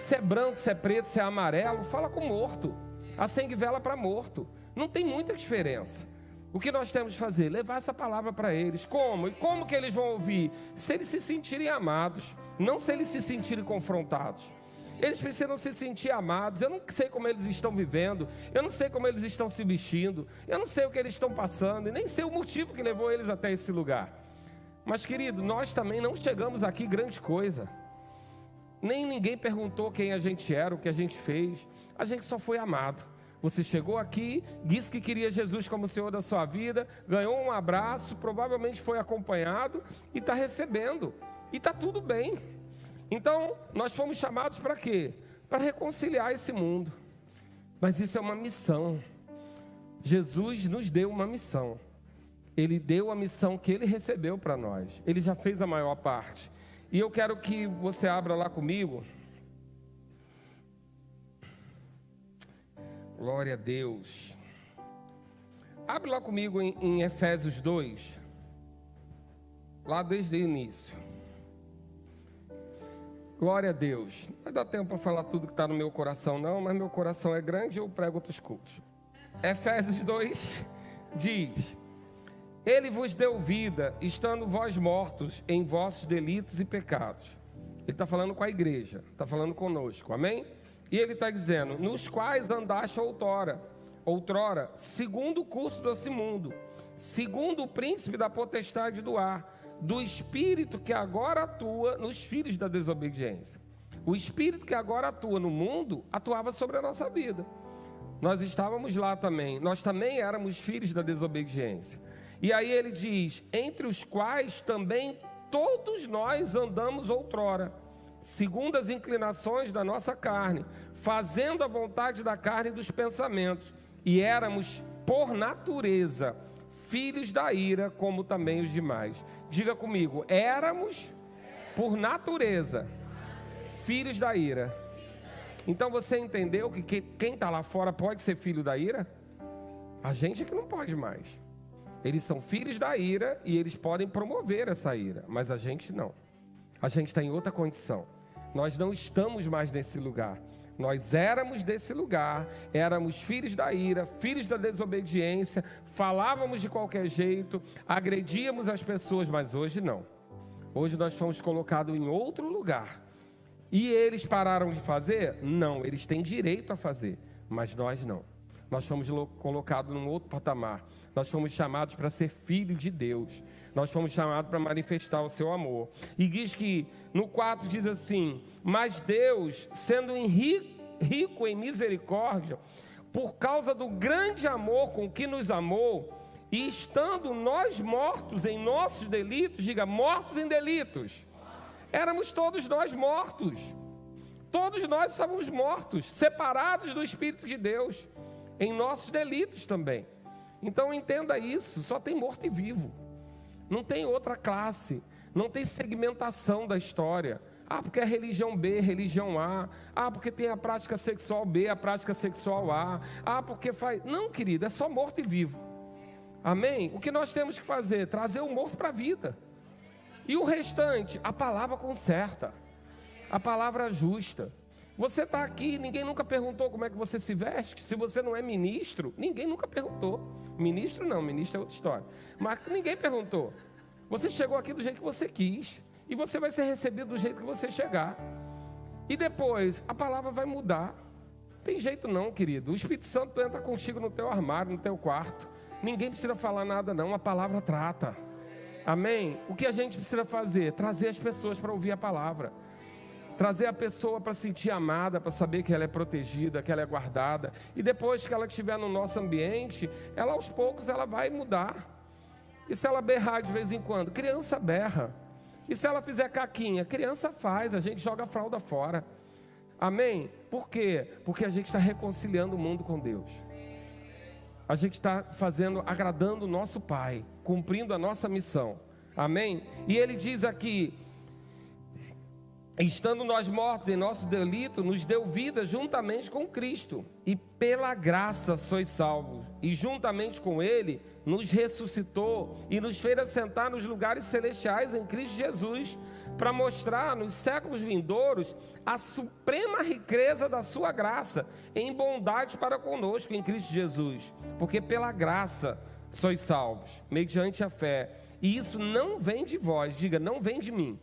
Se é branco, se é preto, se é amarelo, fala com morto. Acende vela para morto. Não tem muita diferença. O que nós temos que fazer? Levar essa palavra para eles. Como? E como que eles vão ouvir? Se eles se sentirem amados, não se eles se sentirem confrontados. Eles precisam se sentir amados. Eu não sei como eles estão vivendo, eu não sei como eles estão se vestindo, eu não sei o que eles estão passando, e nem sei o motivo que levou eles até esse lugar. Mas, querido, nós também não chegamos aqui grande coisa. Nem ninguém perguntou quem a gente era, o que a gente fez. A gente só foi amado. Você chegou aqui, disse que queria Jesus como Senhor da sua vida, ganhou um abraço, provavelmente foi acompanhado e está recebendo. E está tudo bem. Então, nós fomos chamados para quê? Para reconciliar esse mundo. Mas isso é uma missão. Jesus nos deu uma missão. Ele deu a missão que Ele recebeu para nós. Ele já fez a maior parte. E eu quero que você abra lá comigo. Glória a Deus. Abre lá comigo em Efésios 2. Lá desde o início. Glória a Deus. Não vai dar tempo para falar tudo que está no meu coração não, mas meu coração é grande e eu prego outros cultos. Efésios 2 diz: Ele vos deu vida, estando vós mortos em vossos delitos e pecados. Ele está falando com a igreja, está falando conosco, amém? E ele está dizendo, nos quais andaste outrora, segundo o curso desse mundo, segundo o príncipe da potestade do ar, do espírito que agora atua nos filhos da desobediência. O espírito que agora atua no mundo, atuava sobre a nossa vida. Nós estávamos lá também, nós também éramos filhos da desobediência. E aí ele diz, entre os quais também todos nós andamos outrora, segundo as inclinações da nossa carne, fazendo a vontade da carne e dos pensamentos. E éramos, por natureza, filhos da ira, como também os demais. Diga comigo, éramos, por natureza, filhos da ira. Então você entendeu que quem está lá fora pode ser filho da ira? A gente é que não pode mais. Eles são filhos da ira e eles podem promover essa ira, mas a gente não. A gente está em outra condição. Nós não estamos mais nesse lugar. Nós éramos desse lugar, éramos filhos da ira, filhos da desobediência, falávamos de qualquer jeito, agredíamos as pessoas, mas hoje não. Hoje nós fomos colocados em outro lugar. E eles pararam de fazer? Não, eles têm direito a fazer, mas nós não. Nós fomos colocados num outro patamar. Nós fomos chamados para ser filhos de Deus. Nós fomos chamados para manifestar o seu amor. E diz que, no 4 diz assim: mas Deus, sendo rico em misericórdia, por causa do grande amor com que nos amou, e estando nós mortos em nossos delitos, diga, mortos em delitos. Éramos todos nós mortos. Todos nós somos mortos, separados do Espírito de Deus, em nossos delitos também. Então entenda isso, só tem morto e vivo. Não tem outra classe, não tem segmentação da história. Ah, porque é religião B, religião A. Ah, porque tem a prática sexual B, a prática sexual A. Ah, porque faz... Não, querido, é só morto e vivo. Amém? O que nós temos que fazer? Trazer o morto para a vida. E o restante, a palavra conserta. A palavra justa. Você está aqui, ninguém nunca perguntou como é que você se veste. Se você não é ministro, ninguém nunca perguntou. Ministro não, ministro é outra história. Mas ninguém perguntou. Você chegou aqui do jeito que você quis. E você vai ser recebido do jeito que você chegar. E depois, a palavra vai mudar. Tem jeito não, querido. O Espírito Santo entra contigo no teu armário, no teu quarto. Ninguém precisa falar nada não, a palavra trata. Amém? O que a gente precisa fazer? Trazer as pessoas para ouvir a palavra. Trazer a pessoa para sentir amada, para saber que ela é protegida, que ela é guardada. E depois que ela estiver no nosso ambiente, ela aos poucos ela vai mudar. E se ela berrar de vez em quando? Criança berra. E se ela fizer caquinha? Criança faz, a gente joga a fralda fora. Amém? Por quê? Porque a gente está reconciliando o mundo com Deus. A gente está agradando o nosso Pai, cumprindo a nossa missão. Amém? E ele diz aqui: estando nós mortos em nosso delito, nos deu vida juntamente com Cristo, e pela graça sois salvos, e juntamente com Ele nos ressuscitou e nos fez assentar nos lugares celestiais em Cristo Jesus, para mostrar nos séculos vindouros a suprema riqueza da sua graça em bondade para conosco em Cristo Jesus, porque pela graça sois salvos, mediante a fé, e isso não vem de vós, diga, não vem de mim.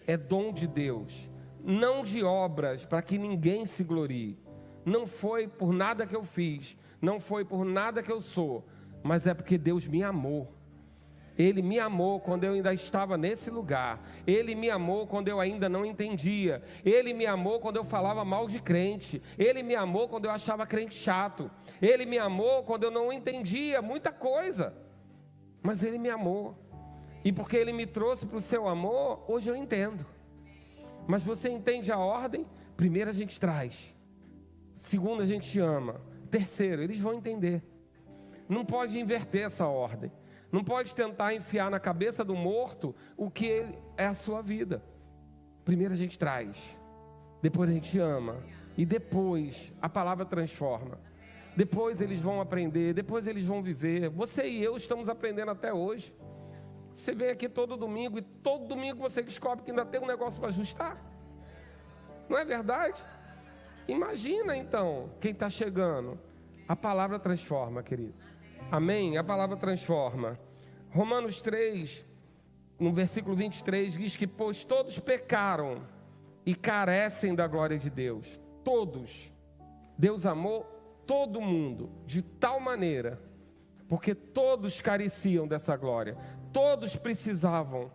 É dom de Deus, não de obras, para que ninguém se glorie. Não foi por nada que eu fiz, não foi por nada que eu sou, mas é porque Deus me amou. Ele me amou quando eu ainda estava nesse lugar. Ele me amou quando eu ainda não entendia. Ele me amou quando eu falava mal de crente. Ele me amou quando eu achava crente chato. Ele me amou quando eu não entendia muita coisa. Mas Ele me amou. E porque Ele me trouxe para o seu amor, hoje eu entendo. Mas você entende a ordem? Primeiro a gente traz. Segundo a gente ama. Terceiro, eles vão entender. Não pode inverter essa ordem. Não pode tentar enfiar na cabeça do morto o que é a sua vida. Primeiro a gente traz. Depois a gente ama. E depois a palavra transforma. Depois eles vão aprender. Depois eles vão viver. Você e eu estamos aprendendo até hoje. Você vem aqui todo domingo e todo domingo você descobre que ainda tem um negócio para ajustar. Não é verdade? Imagina então quem está chegando. A palavra transforma, querido. Amém? A palavra transforma. Romanos 3, no versículo 23, diz que pois todos pecaram e carecem da glória de Deus. Todos. Deus amou todo mundo de tal maneira, porque todos careciam dessa glória. Todos precisavam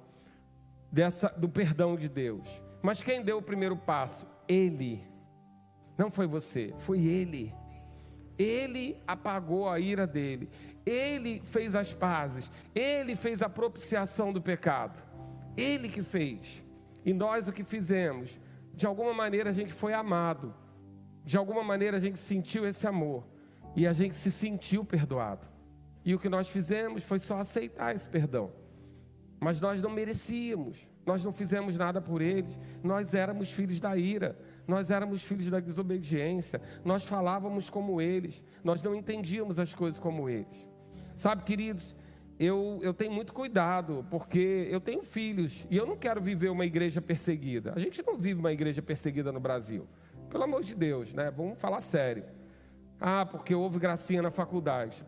do perdão de Deus. Mas quem deu o primeiro passo? Ele. Não foi você, foi Ele. Ele apagou a ira dele. Ele fez as pazes. Ele fez a propiciação do pecado. Ele que fez. E nós o que fizemos? De alguma maneira a gente foi amado. De alguma maneira a gente sentiu esse amor. E a gente se sentiu perdoado. E o que nós fizemos foi só aceitar esse perdão. Mas nós não merecíamos. Nós não fizemos nada por eles. Nós éramos filhos da ira. Nós éramos filhos da desobediência. Nós falávamos como eles. Nós não entendíamos as coisas como eles. Sabe, queridos, eu tenho muito cuidado, porque eu tenho filhos e eu não quero viver uma igreja perseguida. A gente não vive uma igreja perseguida no Brasil. Pelo amor de Deus, né? Vamos falar sério. Porque houve gracinha na faculdade.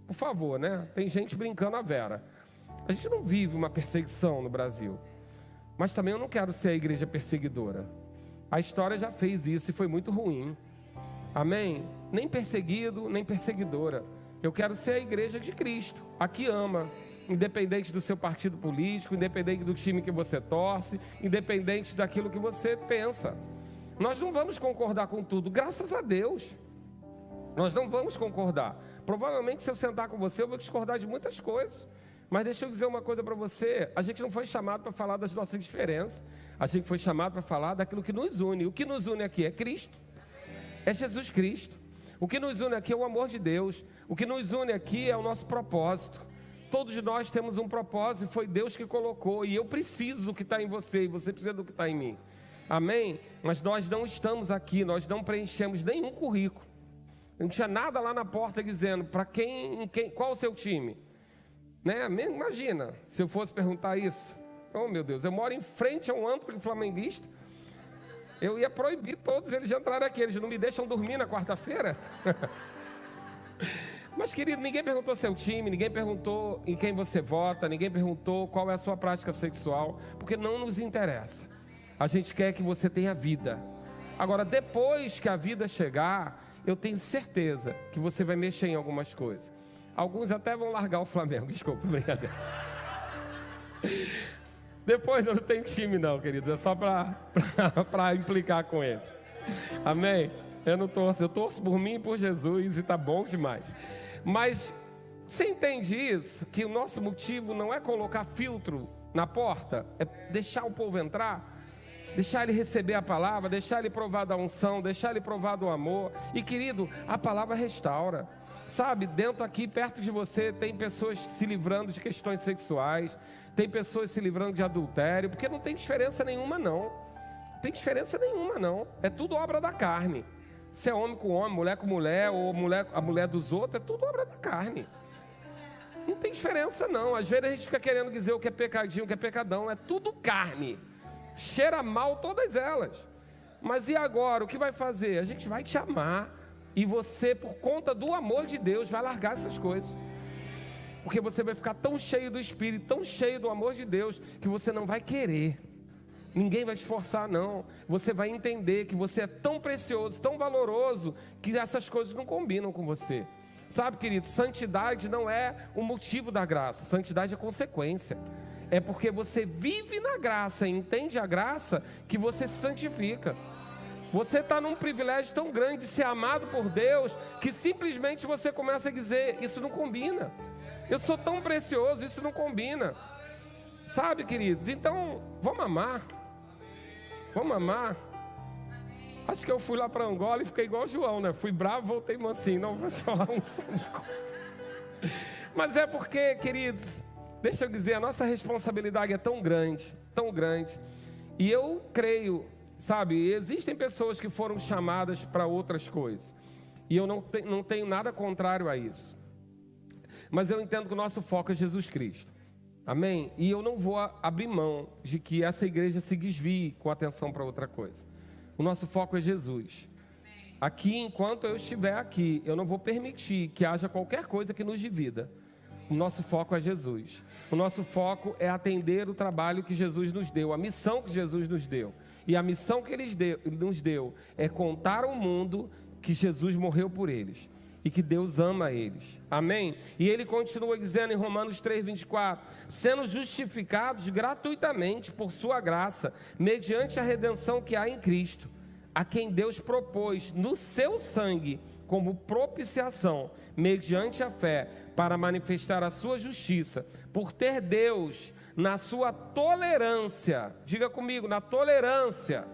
Por favor, né? Tem gente brincando a vera. A gente não vive uma perseguição no Brasil. Mas também eu não quero ser a igreja perseguidora. A história já fez isso e foi muito ruim. Amém? Nem perseguido, nem perseguidora. Eu quero ser a igreja de Cristo, a que ama, independente do seu partido político, independente do time que você torce, independente daquilo que você pensa. Nós não vamos concordar com tudo, graças a Deus. Nós não vamos concordar. Provavelmente, se eu sentar com você, eu vou discordar de muitas coisas. Mas deixa eu dizer uma coisa para você. A gente não foi chamado para falar das nossas diferenças. A gente foi chamado para falar daquilo que nos une. O que nos une aqui é Cristo. É Jesus Cristo. O que nos une aqui é o amor de Deus. O que nos une aqui é o nosso propósito. Todos nós temos um propósito, foi Deus que colocou. E eu preciso do que está em você, e você precisa do que está em mim. Amém? Mas nós não estamos aqui, nós não preenchemos nenhum currículo. Não tinha nada lá na porta dizendo para qual o seu time. Né? Imagina, se eu fosse perguntar isso. Oh, meu Deus, eu moro em frente a um amplo flamenguista. Eu ia proibir todos eles de entrarem aqui. Eles não me deixam dormir na quarta-feira. Mas, querido, ninguém perguntou seu time, ninguém perguntou em quem você vota, ninguém perguntou qual é a sua prática sexual, porque não nos interessa. A gente quer que você tenha vida. Agora, depois que a vida chegar, eu tenho certeza que você vai mexer em algumas coisas. Alguns até vão largar o Flamengo, desculpa, brincadeira. Depois eu não tenho time não, queridos, é só para implicar com eles. Amém? Eu torço por mim e por Jesus e tá bom demais. Mas você entende isso? Que o nosso motivo não é colocar filtro na porta, é deixar o povo entrar, deixar ele receber a palavra, deixar ele provar da unção, deixar ele provar do amor. E querido, a palavra restaura. Sabe, dentro aqui, perto de você, tem pessoas se livrando de questões sexuais, tem pessoas se livrando de adultério, porque não tem diferença nenhuma não. Não tem diferença nenhuma não. É tudo obra da carne. Se é homem com homem, mulher com mulher, ou a mulher dos outros, é tudo obra da carne. Não tem diferença não. Às vezes a gente fica querendo dizer o que é pecadinho, o que é pecadão. É tudo carne. Cheira mal todas elas. Mas e agora? O que vai fazer? A gente vai te amar. E você, por conta do amor de Deus, vai largar essas coisas. Porque você vai ficar tão cheio do Espírito, tão cheio do amor de Deus, que você não vai querer. Ninguém vai te forçar, não. Você vai entender que você é tão precioso, tão valoroso, que essas coisas não combinam com você. Sabe, querido, santidade não é o motivo da graça. Santidade é consequência. É porque você vive na graça e entende a graça que você se santifica. Você está num privilégio tão grande de ser amado por Deus, que simplesmente você começa a dizer, isso não combina. Eu sou tão precioso, isso não combina. Sabe, queridos? Então, vamos amar. Vamos amar. Acho que eu fui lá para Angola e fiquei igual o João, né? Fui bravo, voltei mansinho. Não vou falar um santo. Mas é porque, queridos, deixa eu dizer, a nossa responsabilidade é tão grande, tão grande. E eu creio, sabe, existem pessoas que foram chamadas para outras coisas. E eu não tenho nada contrário a isso. Mas eu entendo que o nosso foco é Jesus Cristo. Amém? E eu não vou abrir mão de que essa igreja se desvie com atenção para outra coisa. O nosso foco é Jesus. Aqui, enquanto eu estiver aqui, eu não vou permitir que haja qualquer coisa que nos divida. O nosso foco é Jesus. O nosso foco é atender o trabalho que Jesus nos deu, a missão que Jesus nos deu. E a missão que Ele nos deu é contar ao mundo que Jesus morreu por eles e que Deus ama eles. Amém? E Ele continua dizendo em Romanos 3:24, sendo justificados gratuitamente por sua graça, mediante a redenção que há em Cristo, a quem Deus propôs no seu sangue como propiciação, mediante a fé, para manifestar a sua justiça, por ter Deus, na sua tolerância, diga comigo, na tolerância,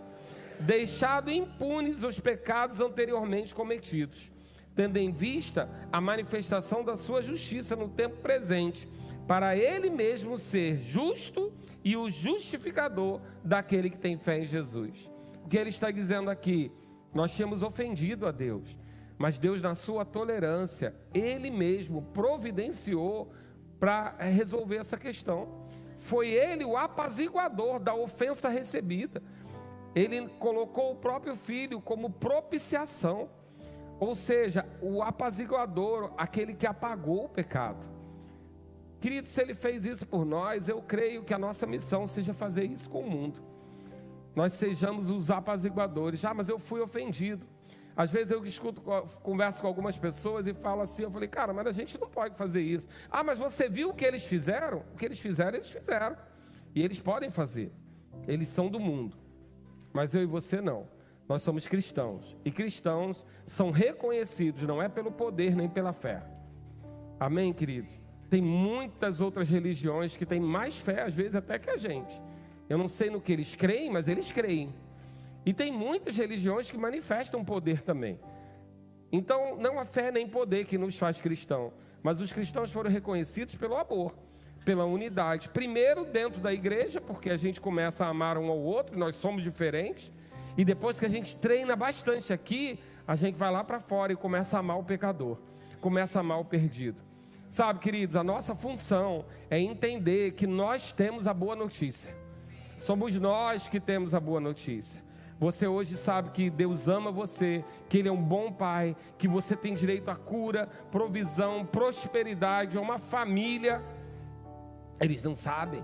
deixado impunes os pecados anteriormente cometidos, tendo em vista a manifestação da sua justiça no tempo presente, para ele mesmo ser justo e o justificador daquele que tem fé em Jesus. O que ele está dizendo aqui? Nós tínhamos ofendido a Deus, mas Deus, na sua tolerância, ele mesmo providenciou para resolver essa questão. Foi ele o apaziguador da ofensa recebida. Ele colocou o próprio Filho como propiciação, ou seja, o apaziguador, aquele que apagou o pecado. Querido, se ele fez isso por nós, eu creio que a nossa missão seja fazer isso com o mundo. Nós sejamos os apaziguadores. Mas eu fui ofendido. Às vezes eu converso com algumas pessoas e falo assim, eu falei, cara, mas a gente não pode fazer isso. Mas você viu o que eles fizeram? O que eles fizeram, eles fizeram. E eles podem fazer. Eles são do mundo. Mas eu e você não. Nós somos cristãos. E cristãos são reconhecidos, não é pelo poder nem pela fé. Amém, querido? Tem muitas outras religiões que têm mais fé, às vezes, até que a gente. Eu não sei no que eles creem, mas eles creem. E tem muitas religiões que manifestam poder também. Então, não a fé nem poder que nos faz cristão, mas os cristãos foram reconhecidos pelo amor, pela unidade. Primeiro dentro da igreja, porque a gente começa a amar um ao outro, nós somos diferentes. E depois que a gente treina bastante aqui, a gente vai lá para fora e começa a amar o pecador, começa a amar o perdido. Sabe, queridos, a nossa função é entender que nós temos a boa notícia. Somos nós que temos a boa notícia. Você hoje sabe que Deus ama você, que Ele é um bom Pai, que você tem direito à cura, provisão, prosperidade, a uma família. Eles não sabem,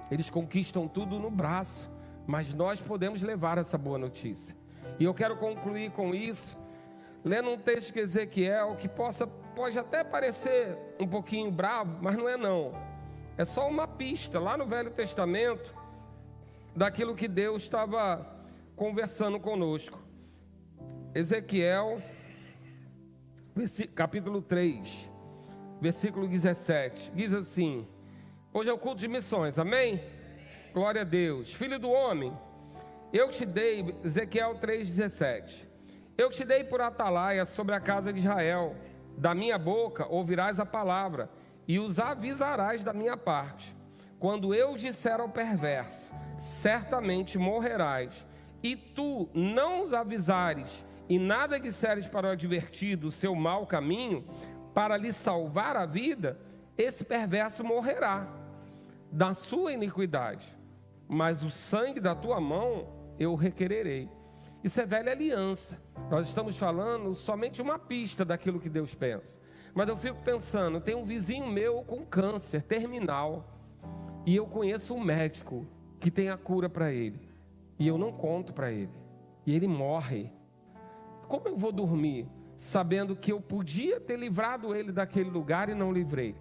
eles conquistam tudo no braço, mas nós podemos levar essa boa notícia. E eu quero concluir com isso, lendo um texto de Ezequiel, que pode até parecer um pouquinho bravo, mas não é não. É só uma pista, lá no Velho Testamento, daquilo que Deus estava conversando conosco. Ezequiel, capítulo 3, versículo 17, diz assim: hoje é o culto de missões, amém? Glória a Deus. Filho do homem, eu te dei, Ezequiel 3,17, eu te dei por atalaia sobre a casa de Israel, da minha boca ouvirás a palavra, e os avisarás da minha parte. Quando eu disser ao perverso, certamente morrerás, e tu não os avisares, e nada disseres para o advertido o seu mau caminho, para lhe salvar a vida, esse perverso morrerá da sua iniquidade, mas o sangue da tua mão eu requererei. Isso é velha aliança. Nós estamos falando somente uma pista daquilo que Deus pensa. Mas eu fico pensando, tem um vizinho meu com câncer terminal, e eu conheço um médico que tem a cura para ele, e eu não conto para ele, e ele morre. Como eu vou dormir sabendo que eu podia ter livrado ele daquele lugar e não livrei?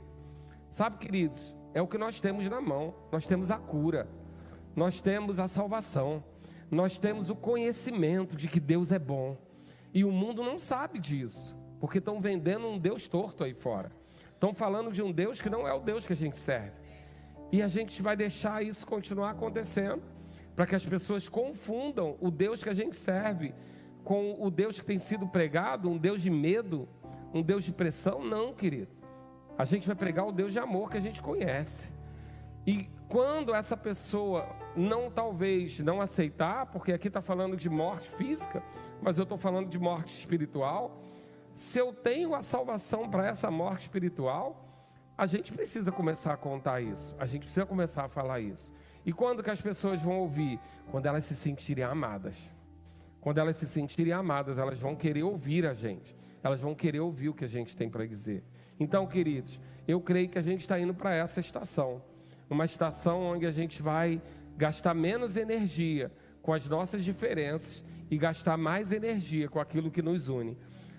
Sabe, queridos, é o que nós temos na mão. Nós temos a cura, nós temos a salvação, nós temos o conhecimento de que Deus é bom. E o mundo não sabe disso, porque estão vendendo um Deus torto aí fora. Estão falando de um Deus que não é o Deus que a gente serve. E a gente vai deixar isso continuar acontecendo, para que as pessoas confundam o Deus que a gente serve com o Deus que tem sido pregado, um Deus de medo, um Deus de pressão. Não, querido. A gente vai pregar o Deus de amor que a gente conhece. E quando essa pessoa talvez não aceitar, porque aqui está falando de morte física, mas eu estou falando de morte espiritual. Se eu tenho a salvação para essa morte espiritual, a gente precisa começar a contar isso. A gente precisa começar a falar isso. E quando que as pessoas vão ouvir? Quando elas se sentirem amadas. Quando elas se sentirem amadas, elas vão querer ouvir a gente. Elas vão querer ouvir o que a gente tem para dizer. Então, queridos, eu creio que a gente está indo para essa estação. Uma estação onde a gente vai gastar menos energia com as nossas diferenças e gastar mais energia com aquilo que nos une,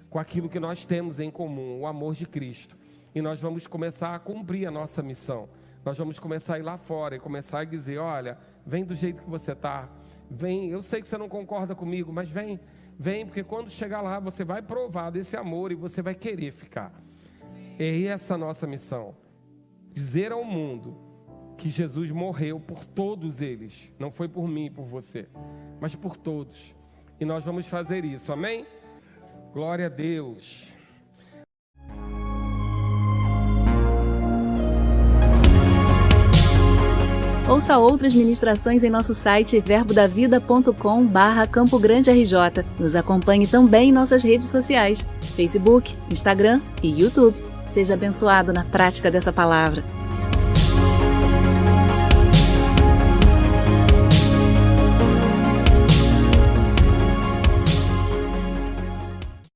com aquilo que nós temos em comum, o amor de Cristo. E nós vamos começar a cumprir a nossa missão. Nós vamos começar a ir lá fora e começar a dizer: olha, vem do jeito que você está, Vem, eu sei que você não concorda comigo, mas vem, porque quando chegar lá, você vai provar desse amor e você vai querer ficar. É essa a nossa missão. Dizer ao mundo que Jesus morreu por todos eles. Não foi por mim e por você, mas por todos. E nós vamos fazer isso, amém? Glória a Deus. Ouça outras ministrações em nosso site verbodavida.com/Campo Grande RJ. Nos acompanhe também em nossas redes sociais, Facebook, Instagram e YouTube. Seja abençoado na prática dessa palavra.